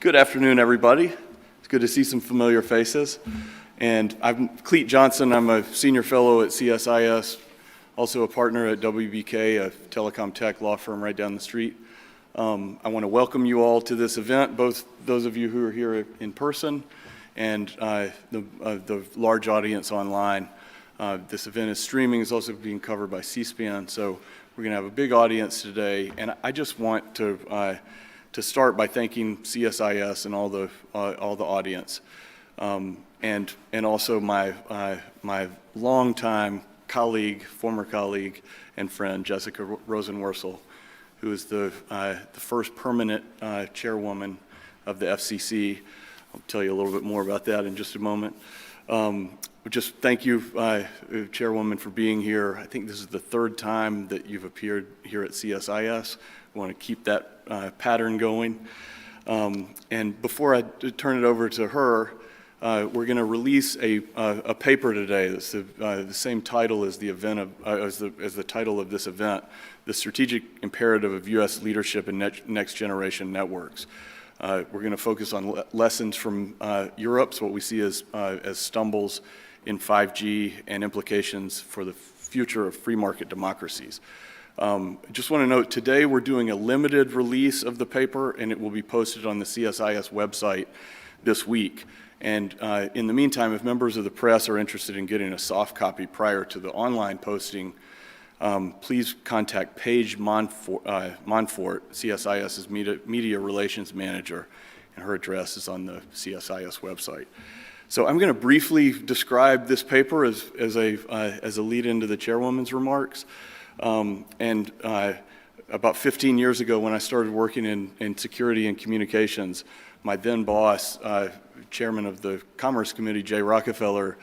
Good afternoon, everybody. It's good to see some familiar faces. And I'm Clete Johnson. I'm a senior fellow at CSIS, also a partner at WBK, a telecom tech law firm right down the street. I want to welcome you all to this event, both those of you who are here in person and the large audience online. This event is streaming, is also being covered by C-SPAN, so we're going to have a big audience today. And I just want to start by thanking CSIS and all the audience, and also my longtime colleague, former colleague, and friend Jessica Rosenworcel, who is the first permanent chairwoman of the FCC. I'll tell you a little bit more about that in just a moment. Just thank you, Chairwoman, for being here. I think this is the third time that you've appeared here at CSIS. We want to keep that pattern going. And before I turn it over to her, we're going to release a paper today that's the same title as the event as the title of this event, The Strategic Imperative of U.S. Leadership in Next Generation Networks. We're going to focus on lessons from Europe, so what we see as stumbles in 5G and implications for the future of free market democracies. I just want to note, today we're doing a limited release of the paper, and it will be posted on the CSIS website this week. And in the meantime, if members of the press are interested in getting a soft copy prior to the online posting, please contact Paige Monfort, CSIS's Media Relations Manager, and her address is on the CSIS website. So I'm going to briefly describe this paper as a lead into the chairwoman's remarks. About 15 years ago, when I started working in security and communications, my then boss, chairman of the Commerce Committee, Jay Rockefeller,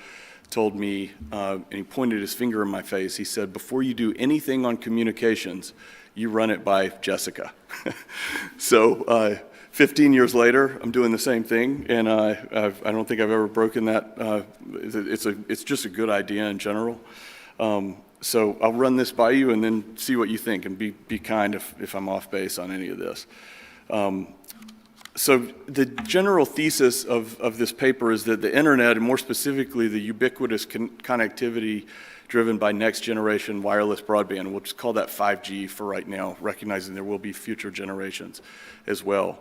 told me, and he pointed his finger in my face, he said, "Before you do anything on communications, you run it by Jessica." So 15 years later, I'm doing the same thing, and I don't think I've ever broken that. It's just a good idea in general. So I'll run this by you and then see what you think, and be kind if I'm off base on any of this. So the general thesis of this paper is that the internet, and more specifically the ubiquitous connectivity driven by next generation wireless broadband, we'll just call that 5G for right now, recognizing there will be future generations as well,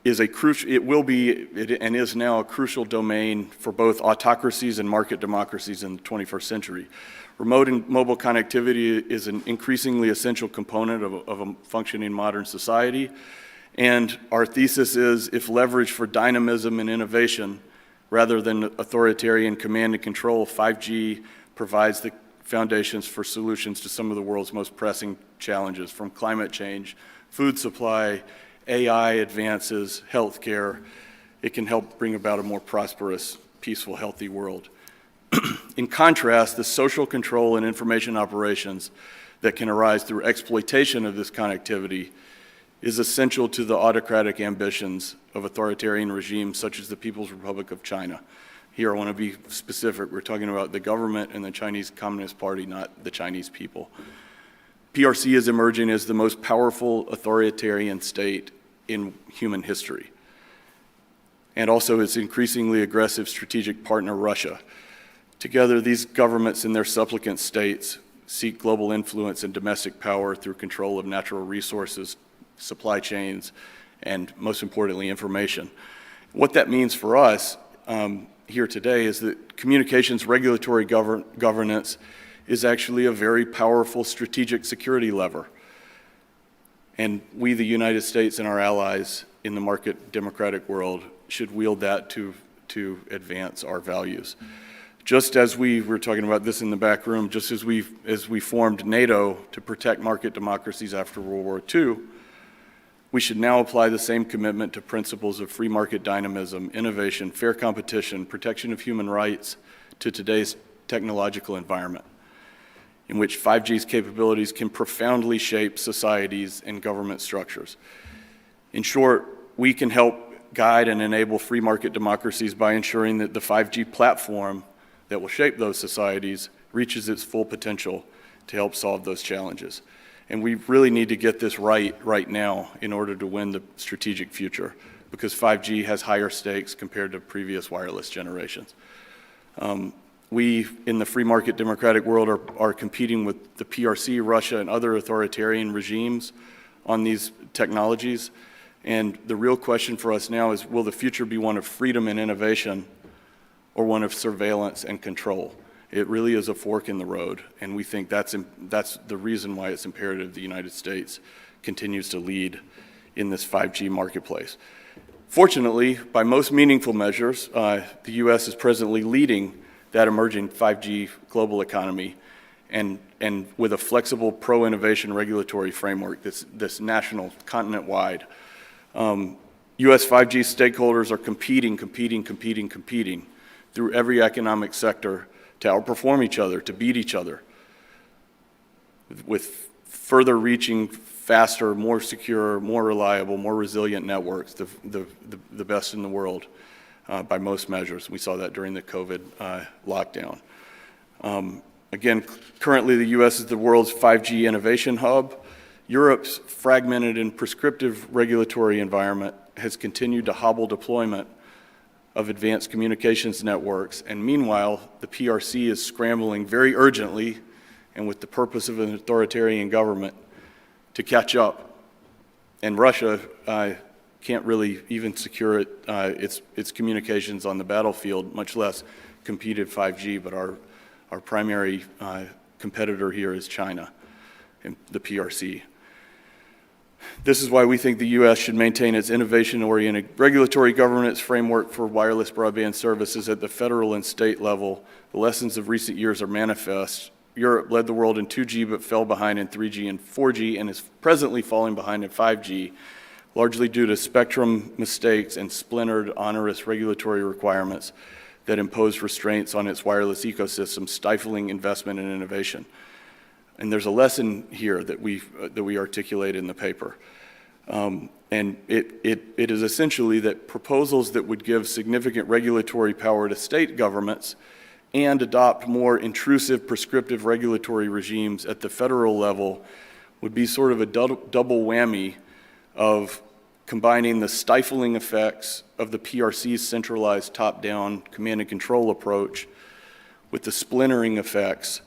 is now a crucial domain for both autocracies and market democracies in the 21st century. Remote and mobile connectivity is an increasingly essential component of a functioning modern society. And our thesis is, if leveraged for dynamism and innovation, rather than authoritarian command and control, 5G provides the foundations for solutions to some of the world's most pressing challenges, from climate change, food supply, AI advances, healthcare. It can help bring about a more prosperous, peaceful, healthy world. In contrast, the social control and information operations that can arise through exploitation of this connectivity is essential to the autocratic ambitions of authoritarian regimes such as the People's Republic of China. Here I want to be specific. We're talking about the government and the Chinese Communist Party, not the Chinese people. PRC is emerging as the most powerful authoritarian state in human history, and also its increasingly aggressive strategic partner, Russia. Together, these governments and their supplicant states seek global influence and domestic power through control of natural resources, supply chains, and most importantly, information. What that means for us here today is that communications regulatory governance is actually a very powerful strategic security lever. And we, the United States and our allies in the market democratic world, should wield that to advance our values. Just as we were talking about this in the back room, just as we formed NATO to protect market democracies after World War II, we should now apply the same commitment to principles of free market dynamism, innovation, fair competition, protection of human rights to today's technological environment, in which 5G's capabilities can profoundly shape societies and government structures. In short, we can help guide and enable free market democracies by ensuring that the 5G platform that will shape those societies reaches its full potential to help solve those challenges. And we really need to get this right now in order to win the strategic future because 5G has higher stakes compared to previous wireless generations. We, in the free market democratic world, are competing with the PRC, Russia, and other authoritarian regimes on these technologies. And the real question for us now is, will the future be one of freedom and innovation or one of surveillance and control? It really is a fork in the road, and we think that's the reason why it's imperative the United States continues to lead in this 5G marketplace. Fortunately, by most meaningful measures, the U.S. is presently leading that emerging 5G global economy, and with a flexible pro-innovation regulatory framework that's national, continent-wide. U.S. 5G stakeholders are competing through every economic sector to outperform each other, to beat each other, with further reaching, faster, more secure, more reliable, more resilient networks, the best in the world by most measures. We saw that during the COVID lockdown. Again, currently the U.S. is the world's 5G innovation hub. Europe's fragmented and prescriptive regulatory environment has continued to hobble deployment of advanced communications networks, and meanwhile, the PRC is scrambling very urgently and with the purpose of an authoritarian government to catch up. And Russia can't really even secure its communications on the battlefield, much less compete at 5G, but our primary competitor here is China and the PRC. This is why we think the U.S. should maintain its innovation-oriented regulatory governance framework for wireless broadband services at the federal and state level. The lessons of recent years are manifest. Europe led the world in 2G but fell behind in 3G and 4G and is presently falling behind in 5G, largely due to spectrum mistakes and splintered, onerous regulatory requirements that impose restraints on its wireless ecosystem, stifling investment and innovation. And there's a lesson here that we articulate in the paper. And it is essentially that proposals that would give significant regulatory power to state governments and adopt more intrusive prescriptive regulatory regimes at the federal level would be sort of a double whammy of combining the stifling effects of the PRC's centralized top-down command and control approach with the splintering effects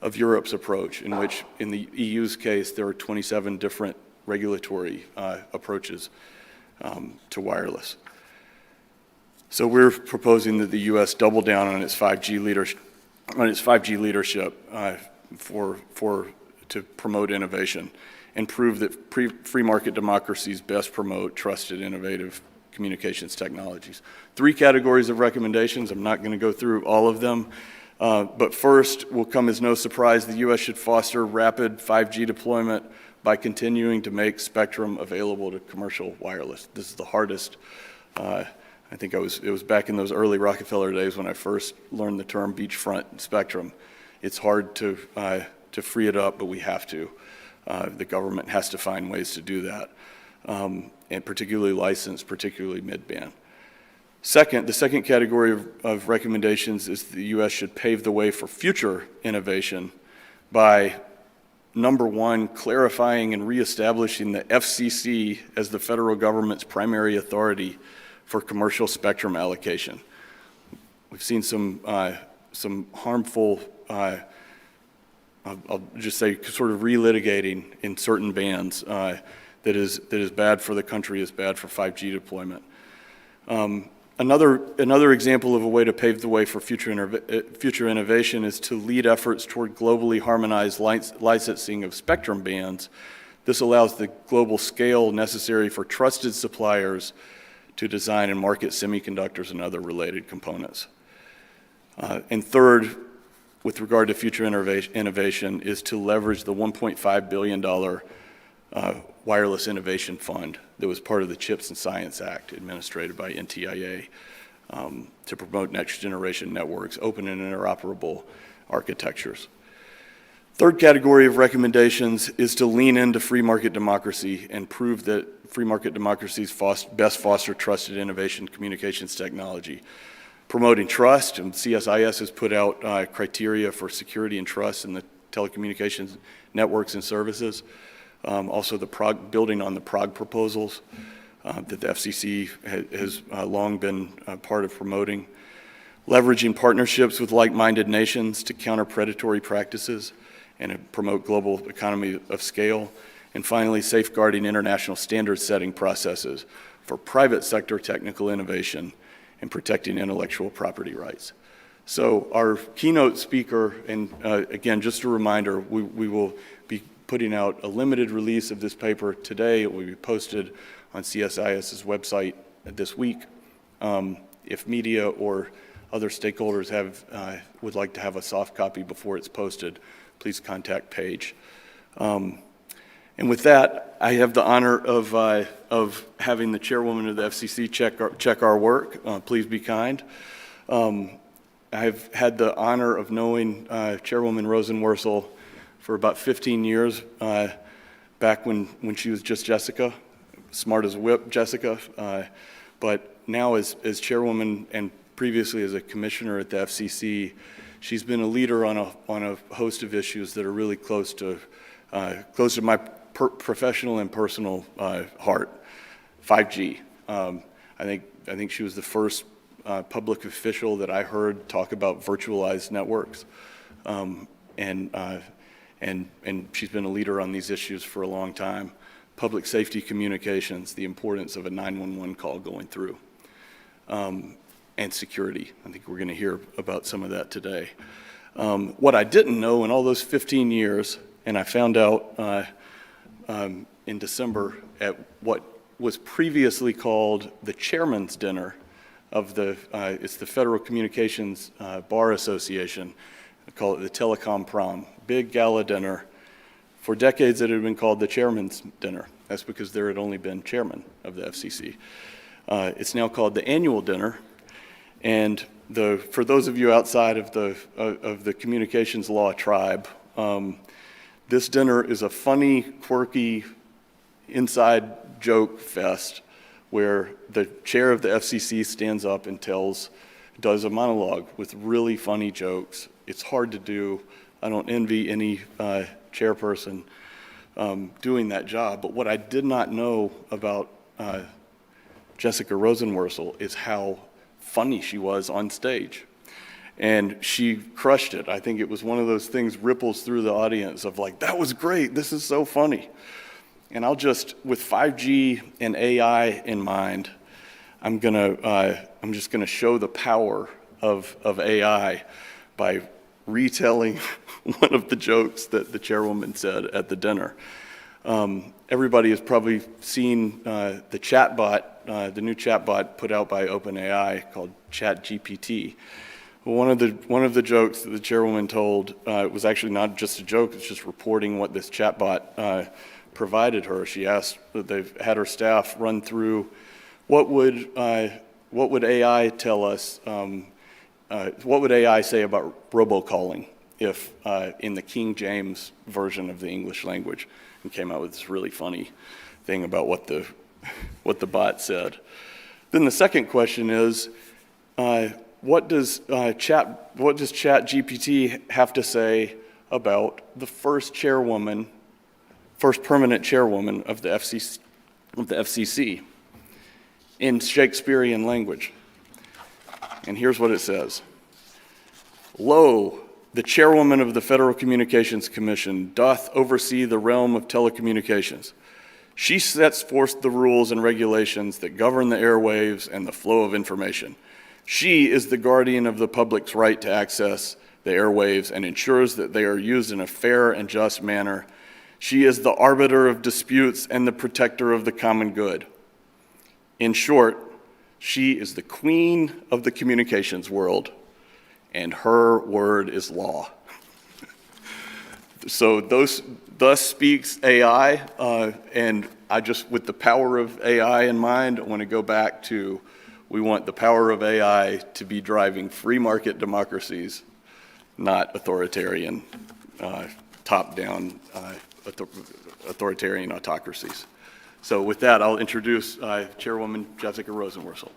of Europe's approach, in which, in the EU's case, there are 27 different regulatory approaches to wireless. So we're proposing that the U.S. double down on its 5G leadership to promote innovation and prove that free market democracies best promote trusted, innovative communications technologies. 3 categories of recommendations. I'm not going to go through all of them. But first, will come as no surprise, the U.S. should foster rapid 5G deployment by continuing to make spectrum available to commercial wireless. This is the hardest. I think it was back in those early Rockefeller days when I first learned the term beachfront spectrum. It's hard to free it up, but we have to. The government has to find ways to do that, and particularly licensed, particularly mid-band. Second, the second category of recommendations is the U.S. should pave the way for future innovation by, number one, clarifying and reestablishing the FCC as the federal government's primary authority for commercial spectrum allocation. We've seen some harmful, I'll just say, sort of relitigating in certain bands that is bad for the country, is bad for 5G deployment. Another example of a way to pave the way for future innovation is to lead efforts toward globally harmonized licensing of spectrum bands. This allows the global scale necessary for trusted suppliers to design and market semiconductors and other related components. And third, with regard to future innovation, is to leverage the $1.5 billion Wireless Innovation Fund that was part of the CHIPS and Science Act administered by NTIA to promote next generation networks, open and interoperable architectures. Third category of recommendations is to lean into free market democracy and prove that free market democracies best foster trusted innovation communications technology. Promoting trust, and CSIS has put out criteria for security and trust in the telecommunications networks and services. Also, building on the Prague proposals, that the FCC has long been part of promoting. Leveraging partnerships with like-minded nations to counter predatory practices and promote global economy of scale. And finally, safeguarding international standard-setting processes for private sector technical innovation and protecting intellectual property rights. So our keynote speaker, and again, just a reminder, we will be putting out a limited release of this paper today. It will be posted on CSIS's website this week. If media or other stakeholders would like to have a soft copy before it's posted, please contact Paige. And with that, I have the honor of having the chairwoman of the FCC check our work. Please be kind. I've had the honor of knowing Chairwoman Rosenworcel for about 15 years, back when she was just Jessica, smart as a whip Jessica, but now as chairwoman and previously as a commissioner at the FCC, she's been a leader on a host of issues that are really close to my professional and personal heart. 5G. I think she was the first public official that I heard talk about virtualized networks, and she's been a leader on these issues for a long time. Public safety communications, the importance of a 911 call going through, and security. I think we're going to hear about some of that today. What I didn't know in all those 15 years, and I found out in December at what was previously called the Chairman's Dinner of it's the Federal Communications Bar Association. I call it the Telecom Prom. Big gala dinner. For decades it had been called the Chairman's Dinner. That's because there had only been chairman of the FCC. It's now called the Annual Dinner. And for those of you outside of the communications law tribe, this dinner is a funny, quirky, inside joke fest where the chair of the FCC stands up and does a monologue with really funny jokes. It's hard to do. I don't envy any chairperson doing that job. But what I did not know about Jessica Rosenworcel is how funny she was on stage. And she crushed it. I think it was one of those things ripples through the audience of like, that was great, this is so funny. And with 5G and AI in mind, I'm just gonna show the power of AI by retelling one of the jokes that the chairwoman said at the dinner. Everybody has probably seen the chatbot, the new chatbot put out by OpenAI called ChatGPT. One of the jokes that the chairwoman told, it was actually not just a joke, it's just reporting what this chatbot provided her. She asked that they've had her staff run through what would AI tell us, what would AI say about robocalling if in the King James version of the English language, and came out with this really funny thing about what the bot said. Then the second question is, what does ChatGPT have to say about the first permanent chairwoman of the FCC in Shakespearean language? And here's what it says. Lo, the chairwoman of the Federal Communications Commission doth oversee the realm of telecommunications. She sets forth the rules and regulations that govern the airwaves and the flow of information. She is the guardian of the public's right to access the airwaves and ensures that they are used in a fair and just manner. She is the arbiter of disputes and the protector of the common good. In short, she is the queen of the communications world, and her word is law. So thus speaks AI, and with the power of AI in mind, I want to go back to, we want the power of AI to be driving free market democracies, not authoritarian, top-down authoritarian autocracies. So with that, I'll introduce Chairwoman Jessica Rosenworcel.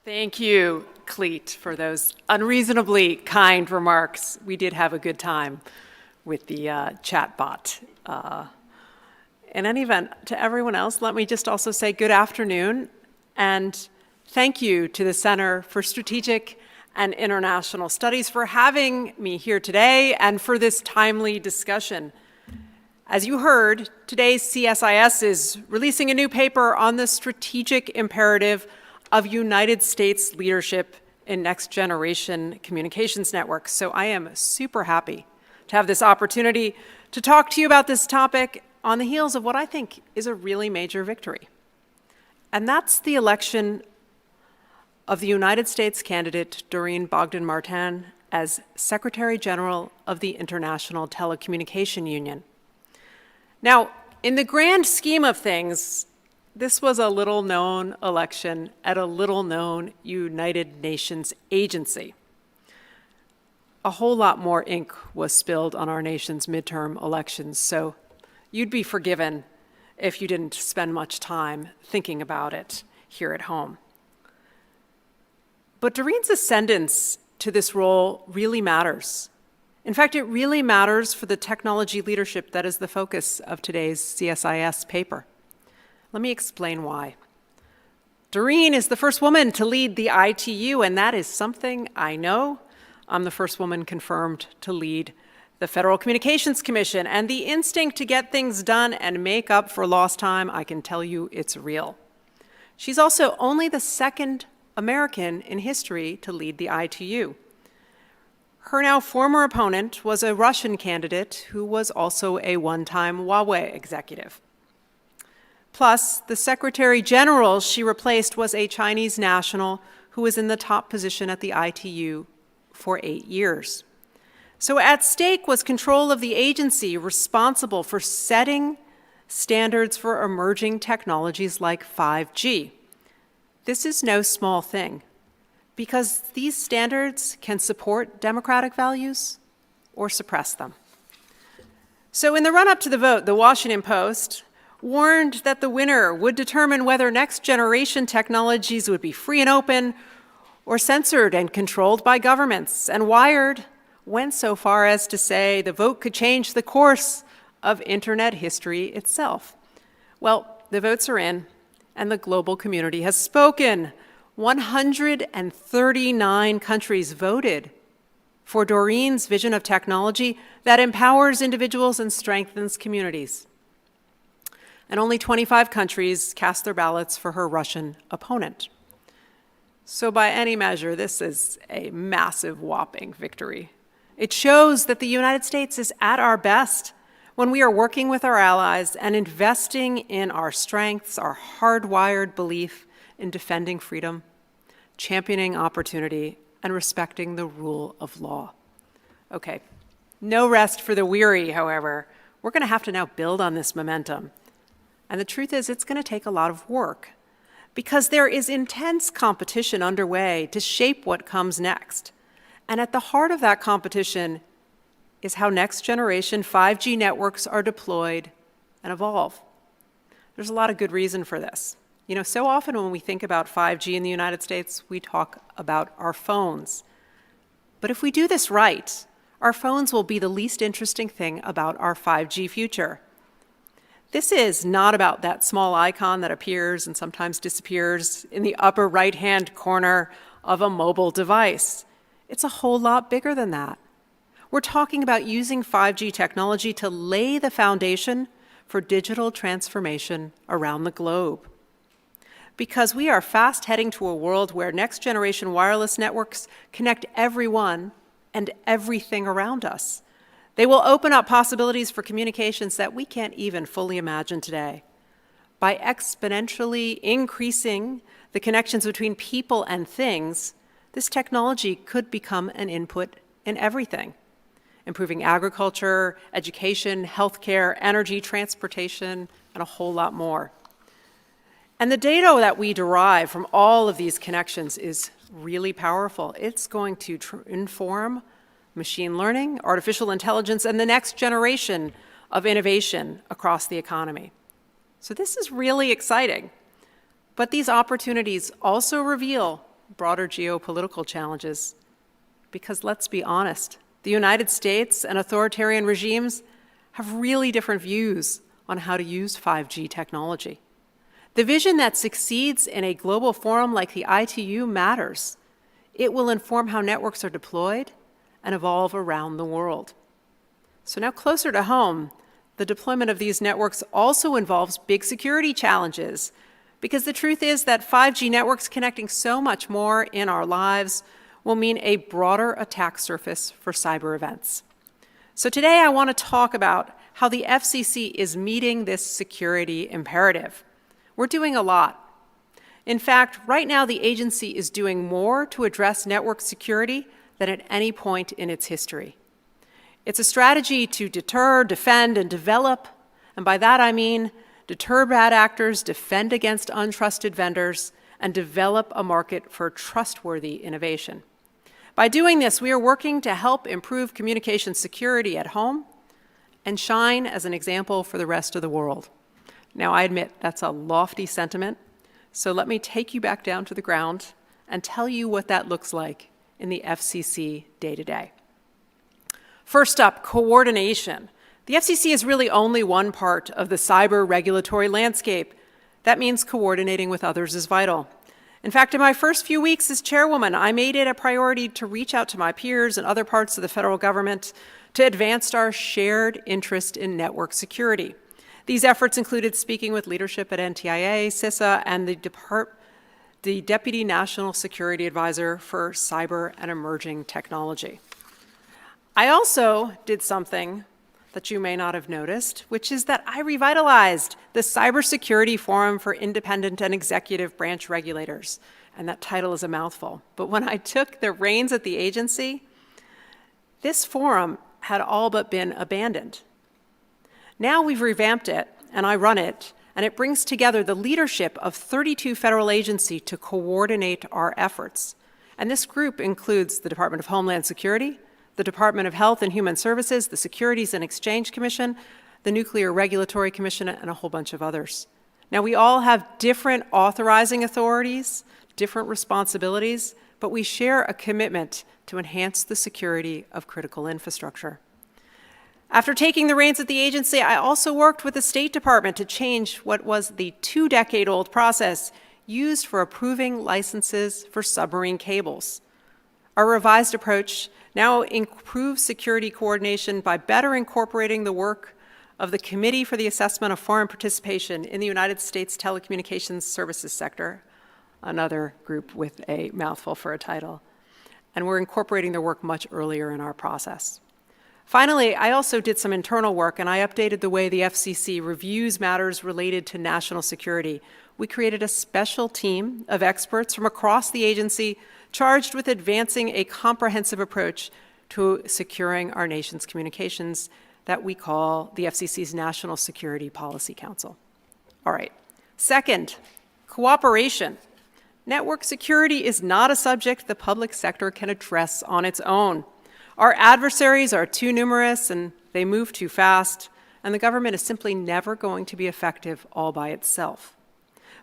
Thank you, Clete, for those unreasonably kind remarks. We did have a good time with the chat bot. In any event, to everyone else, let me just also say good afternoon and thank you to the Center for Strategic and International Studies for having me here today and for this timely discussion. As you heard, today's CSIS is releasing a new paper on the strategic imperative of United States leadership in next-generation communications networks. So I am super happy to have this opportunity to talk to you about this topic on the heels of what I think is a really major victory. And that's the election of the United States candidate Doreen Bogdan-Martin as Secretary General of the International Telecommunication Union. Now, in the grand scheme of things, this was a little-known election at a little-known United Nations agency. A whole lot more ink was spilled on our nation's midterm elections, so you'd be forgiven if you didn't spend much time thinking about it here at home. But Doreen's ascendance to this role really matters. In fact, it really matters for the technology leadership that is the focus of today's CSIS paper. Let me explain why. Doreen is the first woman to lead the ITU, and that is something I know. I'm the first woman confirmed to lead the Federal Communications Commission, and the instinct to get things done and make up for lost time, I can tell you it's real. She's also only the second American in history to lead the ITU. Her now former opponent was a Russian candidate who was also a one-time Huawei executive. Plus, the Secretary General she replaced was a Chinese national who was in the top position at the ITU for 8 years. So at stake was control of the agency responsible for setting standards for emerging technologies like 5G. This is no small thing, because these standards can support democratic values or suppress them. So in the run-up to the vote, the Washington Post warned that the winner would determine whether next-generation technologies would be free and open or censored and controlled by governments. And Wired went so far as to say the vote could change the course of Internet history itself. Well, the votes are in, and the global community has spoken. 139 countries voted for Doreen's vision of technology that empowers individuals and strengthens communities. And only 25 countries cast their ballots for her Russian opponent. So by any measure, this is a massive, whopping victory. It shows that the United States is at our best when we are working with our allies and investing in our strengths, our hardwired belief in defending freedom, championing opportunity, and respecting the rule of law. Okay, no rest for the weary, however. We're going to have to now build on this momentum. And the truth is, it's going to take a lot of work because there is intense competition underway to shape what comes next. And at the heart of that competition is how next-generation 5G networks are deployed and evolve. There's a lot of good reason for this. You know, so often when we think about 5G in the United States, we talk about our phones. But if we do this right, our phones will be the least interesting thing about our 5G future. This is not about that small icon that appears and sometimes disappears in the upper right-hand corner of a mobile device. It's a whole lot bigger than that. We're talking about using 5G technology to lay the foundation for digital transformation around the globe. Because we are fast heading to a world where next-generation wireless networks connect everyone and everything around us. They will open up possibilities for communications that we can't even fully imagine today. By exponentially increasing the connections between people and things, this technology could become an input in everything, improving agriculture, education, healthcare, energy, transportation, and a whole lot more. And the data that we derive from all of these connections is really powerful. It's going to inform machine learning, artificial intelligence, and the next generation of innovation across the economy. So this is really exciting. But these opportunities also reveal broader geopolitical challenges. Because let's be honest, the United States and authoritarian regimes have really different views on how to use 5G technology. The vision that succeeds in a global forum like the ITU matters. It will inform how networks are deployed and evolve around the world. So now closer to home, the deployment of these networks also involves big security challenges, because the truth is that 5G networks connecting so much more in our lives will mean a broader attack surface for cyber events. So today I want to talk about how the FCC is meeting this security imperative. We're doing a lot. In fact, right now the agency is doing more to address network security than at any point in its history. It's a strategy to deter, defend, and develop, and by that I mean deter bad actors, defend against untrusted vendors, and develop a market for trustworthy innovation. By doing this, we are working to help improve communication security at home and shine as an example for the rest of the world. Now, I admit that's a lofty sentiment, so let me take you back down to the ground and tell you what that looks like in the FCC day-to-day. First up, coordination. The FCC is really only one part of the cyber regulatory landscape. That means coordinating with others is vital. In fact, in my first few weeks as chairwoman, I made it a priority to reach out to my peers and other parts of the federal government to advance our shared interest in network security. These efforts included speaking with leadership at NTIA, CISA, and the Deputy National Security Advisor for Cyber and Emerging Technology. I also did something that you may not have noticed, which is that I revitalized the Cybersecurity Forum for Independent and Executive Branch Regulators. And that title is a mouthful. But when I took the reins at the agency, this forum had all but been abandoned. Now we've revamped it, and I run it, and it brings together the leadership of 32 federal agencies to coordinate our efforts. And this group includes the Department of Homeland Security, the Department of Health and Human Services, the Securities and Exchange Commission, the Nuclear Regulatory Commission, and a whole bunch of others. Now, we all have different authorizing authorities, different responsibilities, but we share a commitment to enhance the security of critical infrastructure. After taking the reins at the agency, I also worked with the State Department to change what was the 2-decade-old process used for approving licenses for submarine cables. Our revised approach now improves security coordination by better incorporating the work of the Committee for the Assessment of Foreign Participation in the United States Telecommunications Services Sector, another group with a mouthful for a title. And we're incorporating their work much earlier in our process. Finally, I also did some internal work, and I updated the way the FCC reviews matters related to national security. We created a special team of experts from across the agency charged with advancing a comprehensive approach to securing our nation's communications that we call the FCC's National Security Policy Council. All right. Second, cooperation. Network security is not a subject the public sector can address on its own. Our adversaries are too numerous and they move too fast, and the government is simply never going to be effective all by itself.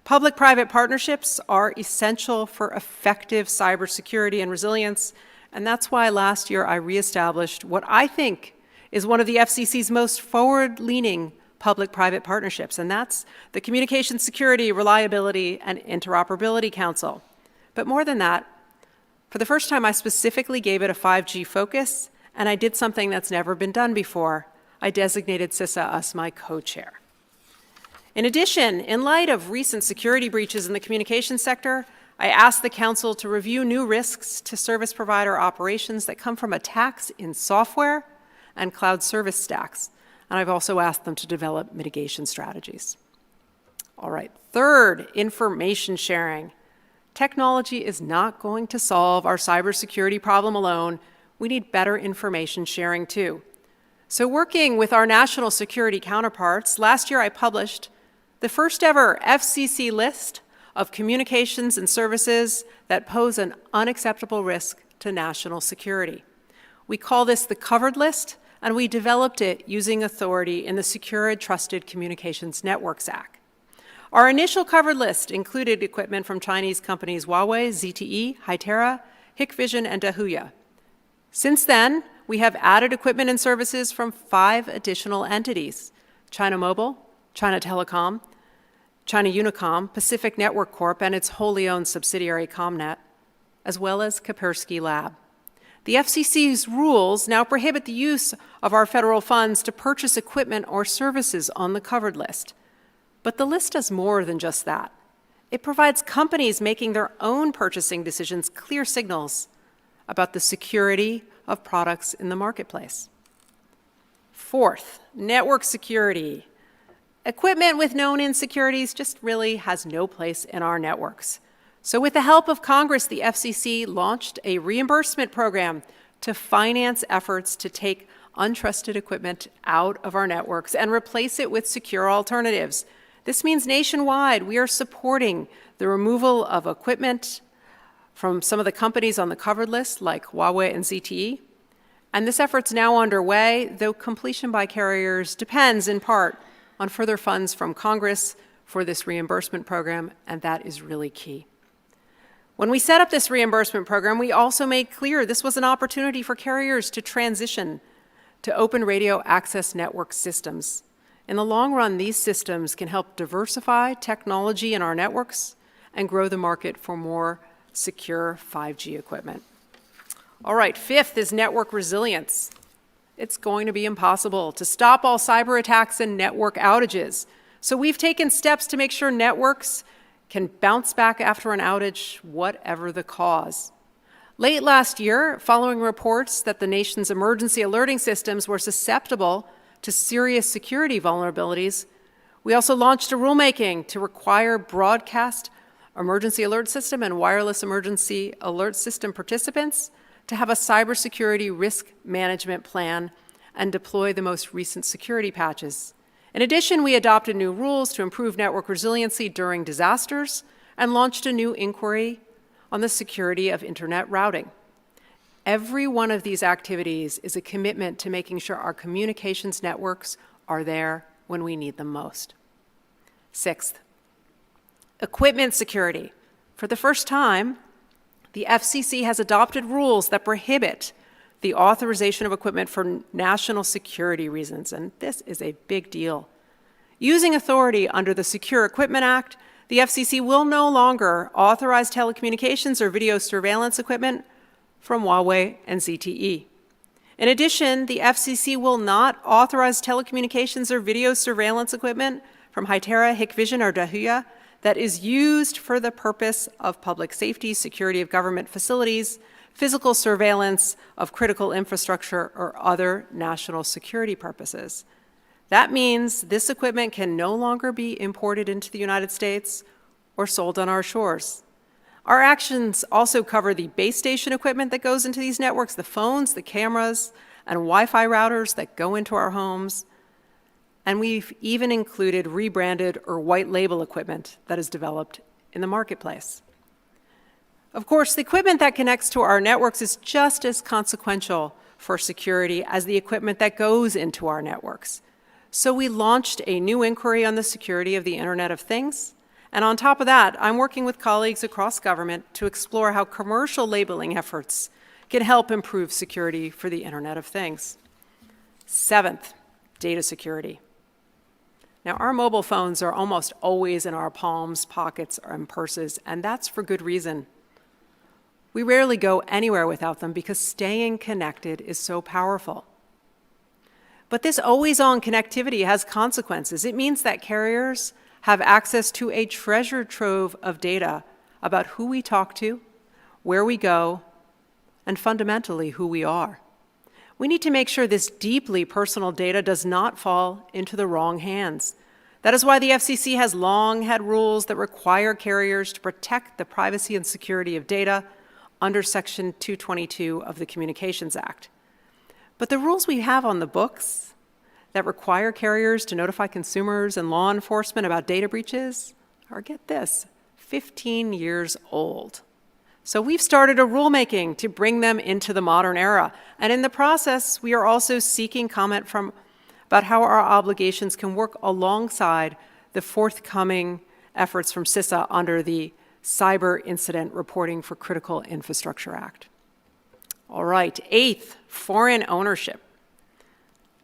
Public-private partnerships are essential for effective cybersecurity and resilience, and that's why last year I reestablished what I think is one of the FCC's most forward-leaning public-private partnerships, and that's the Communications Security, Reliability, and Interoperability Council. But more than that, for the first time I specifically gave it a 5G focus, and I did something that's never been done before. I designated CISA as my co-chair. In addition, in light of recent security breaches in the communications sector, I asked the Council to review new risks to service provider operations that come from attacks in software and cloud service stacks. And I've also asked them to develop mitigation strategies. All right, third, information sharing. Technology is not going to solve our cybersecurity problem alone. We need better information sharing too. So working with our national security counterparts, last year I published the first ever FCC list of communications and services that pose an unacceptable risk to national security. We call this the covered list, and we developed it using authority in the Secure and Trusted Communications Networks Act. Our initial covered list included equipment from Chinese companies Huawei, ZTE, Hytera, Hikvision, and Dahuya. Since then, we have added equipment and services from 5 additional entities: China Mobile, China Telecom, China Unicom, Pacific Network Corp., and its wholly owned subsidiary ComNet, as well as Kaspersky Lab. The FCC's rules now prohibit the use of our federal funds to purchase equipment or services on the covered list. But the list does more than just that. It provides companies making their own purchasing decisions clear signals about the security of products in the marketplace. Fourth, network security. Equipment with known insecurities just really has no place in our networks. So with the help of Congress, the FCC launched a reimbursement program to finance efforts to take untrusted equipment out of our networks and replace it with secure alternatives. This means nationwide we are supporting the removal of equipment from some of the companies on the covered list, like Huawei and ZTE. And this effort's now underway, though completion by carriers depends in part on further funds from Congress for this reimbursement program, and that is really key. When we set up this reimbursement program, we also made clear this was an opportunity for carriers to transition to open radio access network systems. In the long run, these systems can help diversify technology in our networks and grow the market for more secure 5G equipment. All right, fifth is network resilience. It's going to be impossible to stop all cyber attacks and network outages. So we've taken steps to make sure networks can bounce back after an outage, whatever the cause. Late last year, following reports that the nation's emergency alerting systems were susceptible to serious security vulnerabilities, we also launched a rulemaking to require broadcast emergency alert system and wireless emergency alert system participants to have a cybersecurity risk management plan and deploy the most recent security patches. In addition, we adopted new rules to improve network resiliency during disasters and launched a new inquiry on the security of internet routing. Every one of these activities is a commitment to making sure our communications networks are there when we need them most. Sixth, equipment security. For the first time, the FCC has adopted rules that prohibit the authorization of equipment for national security reasons, and this is a big deal. Using authority under the Secure Equipment Act, the FCC will no longer authorize telecommunications or video surveillance equipment from Huawei and ZTE. In addition, the FCC will not authorize telecommunications or video surveillance equipment from Hytera, Hikvision, or Dahuya that is used for the purpose of public safety, security of government facilities, physical surveillance of critical infrastructure, or other national security purposes. That means this equipment can no longer be imported into the United States or sold on our shores. Our actions also cover the base station equipment that goes into these networks, the phones, the cameras, and Wi-Fi routers that go into our homes. And we've even included rebranded or white label equipment that is developed in the marketplace. Of course, the equipment that connects to our networks is just as consequential for security as the equipment that goes into our networks. So we launched a new inquiry on the security of the Internet of Things. And on top of that, I'm working with colleagues across government to explore how commercial labeling efforts can help improve security for the Internet of Things. Seventh, data security. Now, our mobile phones are almost always in our palms, pockets, and purses, and that's for good reason. We rarely go anywhere without them because staying connected is so powerful. But this always-on connectivity has consequences. It means that carriers have access to a treasure trove of data about who we talk to, where we go, and fundamentally who we are. We need to make sure this deeply personal data does not fall into the wrong hands. That is why the FCC has long had rules that require carriers to protect the privacy and security of data under Section 222 of the Communications Act. But the rules we have on the books that require carriers to notify consumers and law enforcement about data breaches are, get this, 15 years old. So we've started a rulemaking to bring them into the modern era. And in the process, we are also seeking comment about how our obligations can work alongside the forthcoming efforts from CISA under the Cyber Incident Reporting for Critical Infrastructure Act. All right, eighth, foreign ownership.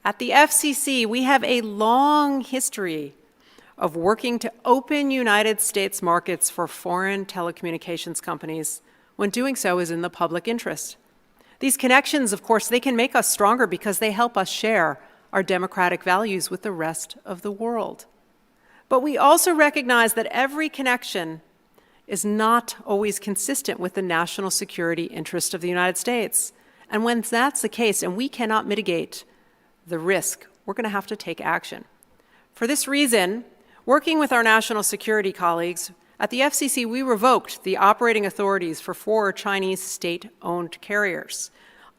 At the FCC, we have a long history of working to open United States markets for foreign telecommunications companies when doing so is in the public interest. These connections, of course, they can make us stronger because they help us share our democratic values with the rest of the world. But we also recognize that every connection is not always consistent with the national security interest of the United States. And when that's the case and we cannot mitigate the risk, we're going to have to take action. For this reason, working with our national security colleagues, at the FCC, we revoked the operating authorities for 4 Chinese state-owned carriers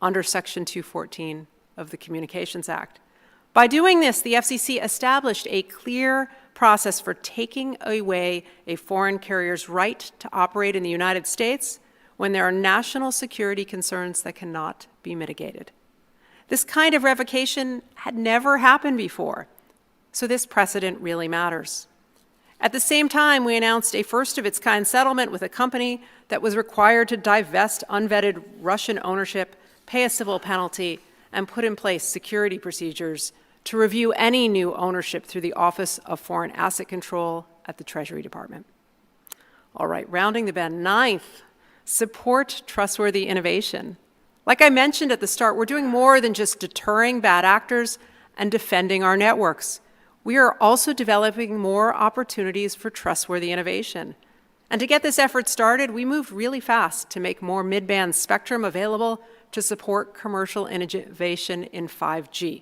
under Section 214 of the Communications Act. By doing this, the FCC established a clear process for taking away a foreign carrier's right to operate in the United States when there are national security concerns that cannot be mitigated. This kind of revocation had never happened before, so this precedent really matters. At the same time, we announced a first-of-its-kind settlement with a company that was required to divest unvetted Russian ownership, pay a civil penalty, and put in place security procedures to review any new ownership through the Office of Foreign Asset Control at the Treasury Department. All right, rounding the bend. Ninth, support trustworthy innovation. Like I mentioned at the start, we're doing more than just deterring bad actors and defending our networks. We are also developing more opportunities for trustworthy innovation. And to get this effort started, we moved really fast to make more mid-band spectrum available to support commercial innovation in 5G.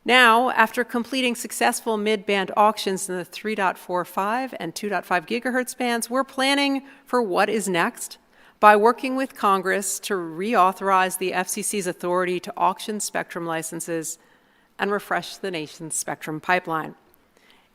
Now, after completing successful mid-band auctions in the 3.45 and 2.5 gigahertz bands, we're planning for what is next by working with Congress to reauthorize the FCC's authority to auction spectrum licenses and refresh the nation's spectrum pipeline.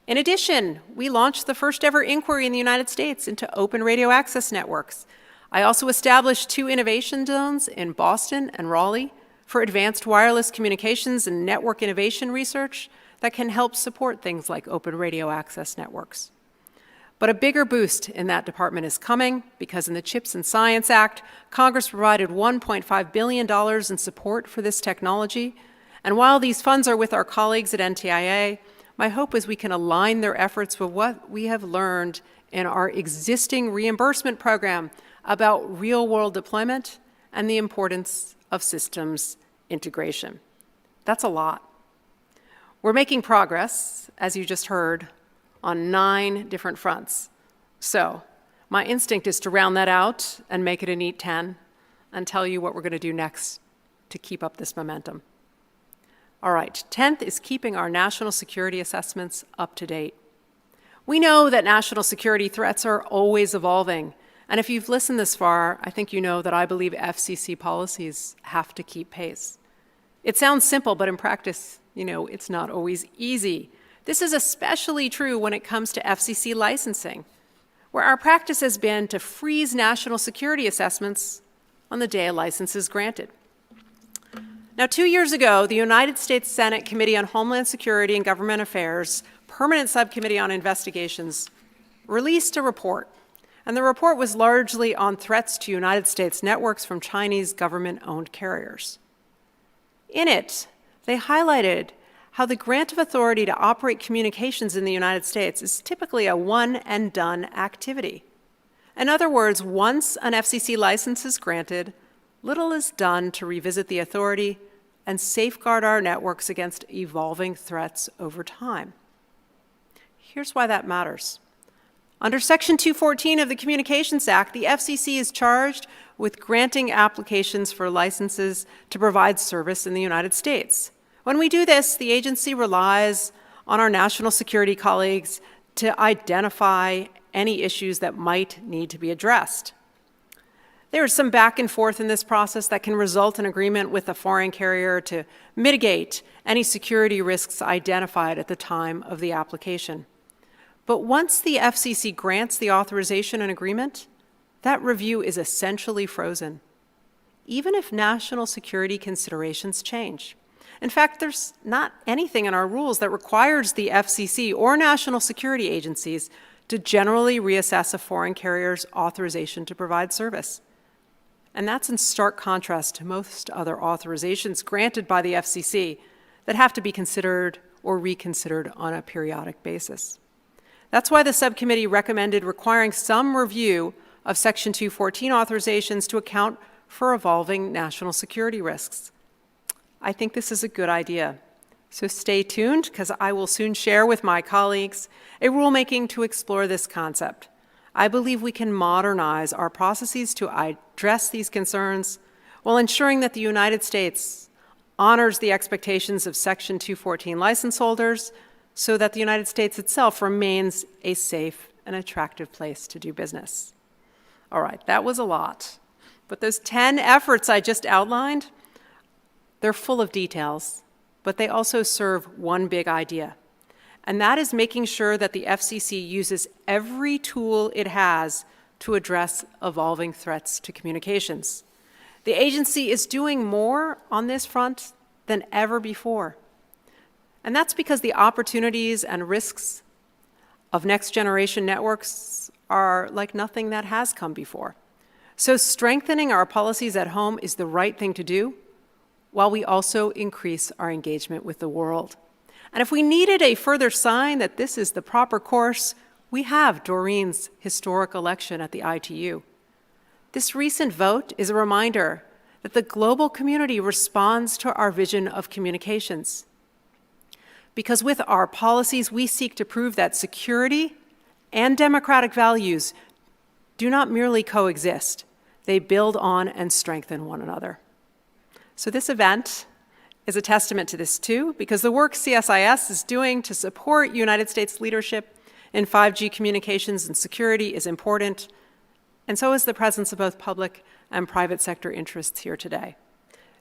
In addition, we launched the first ever inquiry in the United States into open radio access networks. I also established 2 innovation zones in Boston and Raleigh for advanced wireless communications and network innovation research that can help support things like open radio access networks. But a bigger boost in that department is coming because in the CHIPS and Science Act, Congress provided $1.5 billion in support for this technology. And while these funds are with our colleagues at NTIA, my hope is we can align their efforts with what we have learned in our existing reimbursement program about real-world deployment and the importance of systems integration. That's a lot. We're making progress, as you just heard, on 9 different fronts. So my instinct is to round that out and make it a neat 10 and tell you what we're going to do next to keep up this momentum. All right, 10th is keeping our national security assessments up to date. We know that national security threats are always evolving. And if you've listened this far, I think you know that I believe FCC policies have to keep pace. It sounds simple, but in practice, it's not always easy. This is especially true when it comes to FCC licensing, where our practice has been to freeze national security assessments on the day a license is granted. Now, 2 years ago, the United States Senate Committee on Homeland Security and Government Affairs Permanent Subcommittee on Investigations released a report. And the report was largely on threats to United States networks from Chinese government-owned carriers. In it, they highlighted how the grant of authority to operate communications in the United States is typically a one-and-done activity. In other words, once an FCC license is granted, little is done to revisit the authority and safeguard our networks against evolving threats over time. Here's why that matters. Under Section 214 of the Communications Act, the FCC is charged with granting applications for licenses to provide service in the United States. When we do this, the agency relies on our national security colleagues to identify any issues that might need to be addressed. There is some back and forth in this process that can result in agreement with a foreign carrier to mitigate any security risks identified at the time of the application. But once the FCC grants the authorization and agreement, that review is essentially frozen, even if national security considerations change. In fact, there's not anything in our rules that requires the FCC or national security agencies to generally reassess a foreign carrier's authorization to provide service. And that's in stark contrast to most other authorizations granted by the FCC that have to be considered or reconsidered on a periodic basis. That's why the subcommittee recommended requiring some review of Section 214 authorizations to account for evolving national security risks. I think this is a good idea. So stay tuned, because I will soon share with my colleagues a rulemaking to explore this concept. I believe we can modernize our processes to address these concerns while ensuring that the United States honors the expectations of Section 214 license holders so that the United States itself remains a safe and attractive place to do business. All right, that was a lot. But those 10 efforts I just outlined, they're full of details, but they also serve one big idea. And that is making sure that the FCC uses every tool it has to address evolving threats to communications. The agency is doing more on this front than ever before. And that's because the opportunities and risks of next-generation networks are like nothing that has come before. So strengthening our policies at home is the right thing to do, while we also increase our engagement with the world. And if we needed a further sign that this is the proper course, we have Doreen's historic election at the ITU. This recent vote is a reminder that the global community responds to our vision of communications. Because with our policies, we seek to prove that security and democratic values do not merely coexist, they build on and strengthen one another. So this event is a testament to this too, because the work CSIS is doing to support United States leadership in 5G communications and security is important, and so is the presence of both public and private sector interests here today.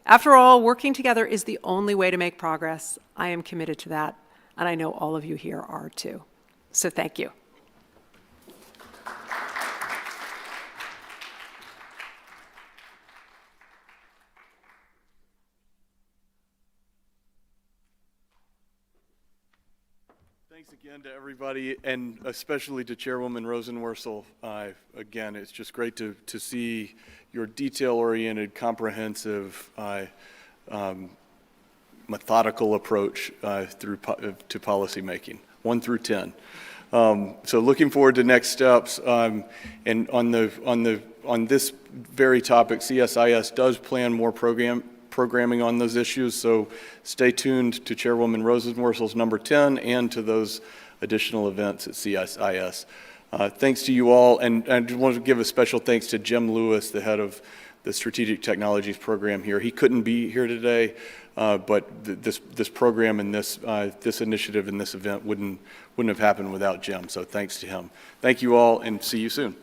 After all, working together is the only way to make progress. I am committed to that, and I know all of you here are too. So thank you. Thanks again to everybody, and especially to Chairwoman Rosenworcel. Again, it's just great to see your detail-oriented, comprehensive, methodical approach to policy making, 1 through 10. So looking forward to next steps, and on this very topic, CSIS does plan more programming on those issues, so stay tuned to Chairwoman Rosenworcel's number 10 and to those additional events at CSIS. Thanks to you all, and I just want to give a special thanks to Jim Lewis, the head of the Strategic Technologies program here. He couldn't be here today, but this program and this initiative and this event wouldn't have happened without Jim, so thanks to him. Thank you all, and see you soon.